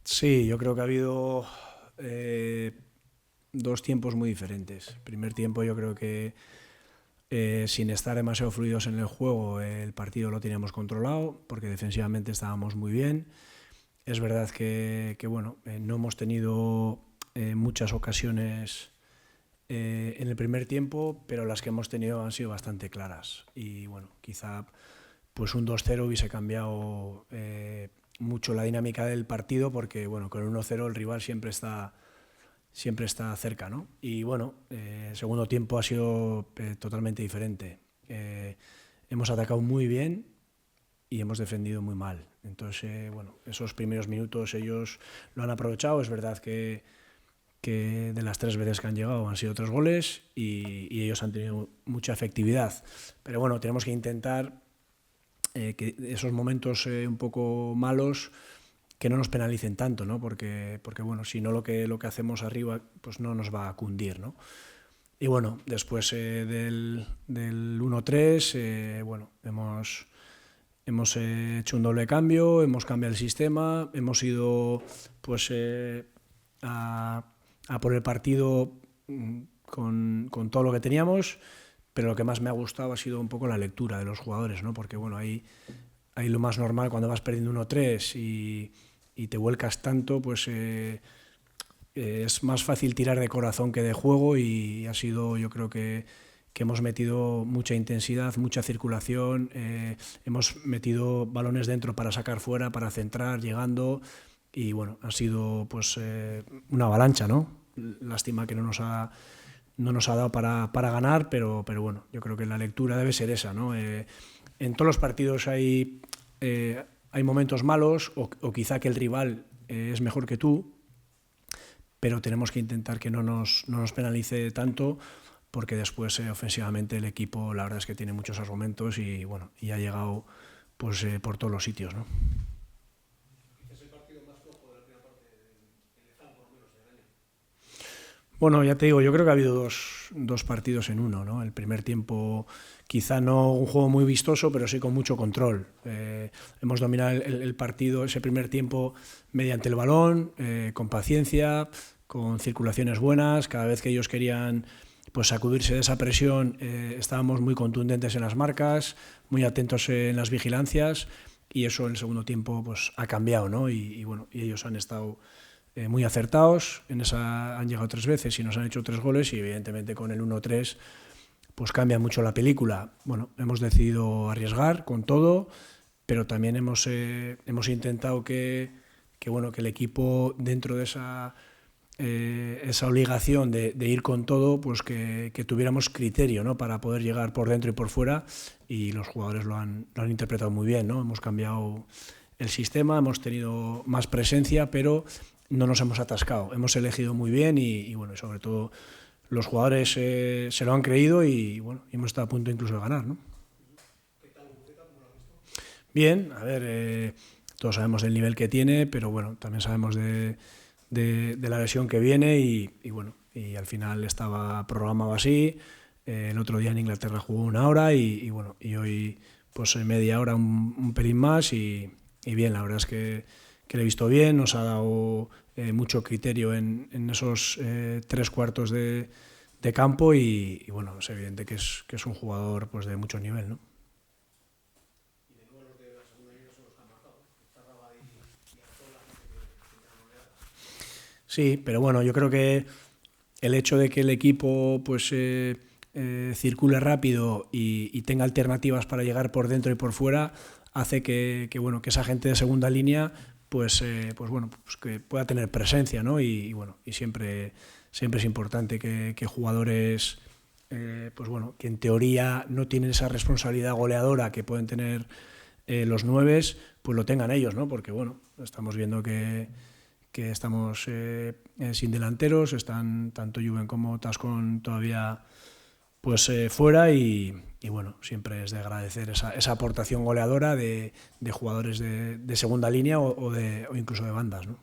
Sí, yo creo que ha habido eh, dos tiempos muy diferentes. Primer tiempo yo creo que sin estar demasiado fluidos en el juego, el partido lo teníamos controlado porque defensivamente estábamos muy bien. Es verdad que bueno, no hemos tenido muchas ocasiones en el primer tiempo, pero las que hemos tenido han sido bastante claras. Y bueno, quizá pues un 2-0 hubiese cambiado mucho la dinámica del partido porque bueno, con el 1-0 el rival siempre está cerca, ¿no? Y bueno, el segundo tiempo ha sido totalmente diferente. Hemos atacado muy bien y hemos defendido muy mal. Entonces, bueno, esos primeros minutos ellos lo han aprovechado. Es verdad que de las tres veces que han llegado han sido tres goles y ellos han tenido mucha efectividad. Pero bueno, tenemos que intentar que esos momentos un poco malos que no nos penalicen tanto, ¿no? Porque bueno, si no lo que hacemos arriba pues no nos va a cundir, ¿no? Y bueno, después del 1-3, bueno, hemos hecho un doble cambio, hemos cambiado el sistema, hemos ido pues a por el partido con todo lo que teníamos, pero lo que más me ha gustado ha sido un poco la lectura de los jugadores, ¿no? Porque bueno, ahí lo más normal cuando vas perdiendo 1-3 y te vuelcas tanto, pues es más fácil tirar de corazón que de juego y ha sido, yo creo que hemos metido mucha intensidad, mucha circulación, hemos metido balones dentro para sacar fuera, para centrar, llegando y bueno, ha sido pues una avalancha, ¿no? Lástima que no nos ha dado para ganar, pero bueno, yo creo que la lectura debe ser esa, ¿no? En todos los partidos hay momentos malos o quizá que el rival es mejor que tú, pero tenemos que intentar que no nos penalice tanto porque después ofensivamente el equipo la verdad es que tiene muchos argumentos y bueno, y ha llegado pues por todos los sitios, ¿no? Bueno, ya te digo, yo creo que ha habido dos partidos en uno, ¿no? El primer tiempo, quizá no un juego muy vistoso, pero sí con mucho control. Hemos dominado el partido, ese primer tiempo, mediante el balón, con paciencia, con circulaciones buenas. Cada vez que ellos querían pues sacudirse de esa presión, estábamos muy contundentes en las marcas, muy atentos en las vigilancias, y eso en el segundo tiempo pues ha cambiado, ¿no? Y bueno, y ellos han estado muy acertados, en esa han llegado tres veces y nos han hecho tres goles y evidentemente con el 1-3 pues cambia mucho la película. Bueno, hemos decidido arriesgar con todo, pero también hemos intentado bueno, que el equipo dentro de esa obligación de ir con todo, pues que tuviéramos criterio, ¿no? Para poder llegar por dentro y por fuera y los jugadores lo han interpretado muy bien, ¿no? Hemos cambiado el sistema, hemos tenido más presencia, pero no nos hemos atascado. Hemos elegido muy bien y bueno, sobre todo los jugadores se lo han creído y bueno, hemos estado a punto incluso de ganar, ¿no? Bien, a ver, todos sabemos del nivel que tiene, pero bueno, también sabemos de la lesión que viene y bueno, y al final estaba programado así. El otro día en Inglaterra jugó una hora y bueno, y hoy pues media hora, un pelín más y bien, la verdad es que le he visto bien, nos ha dado mucho criterio en esos tres cuartos de campo y bueno, es evidente que es un jugador pues de mucho nivel, ¿no? Sí, pero bueno, yo creo que el hecho de que el equipo pues circule rápido y tenga alternativas para llegar por dentro y por fuera hace bueno, que esa gente de segunda línea pues bueno, pues que pueda tener presencia, ¿no? Y bueno, y siempre es importante que jugadores pues bueno, que en teoría no tienen esa responsabilidad goleadora que pueden tener los nueves, pues lo tengan ellos, ¿no? Porque bueno, estamos viendo que estamos sin delanteros, están tanto Juven como Tascón todavía pues fuera y bueno, siempre es de agradecer esa aportación goleadora de jugadores de segunda línea o incluso de bandas, ¿no?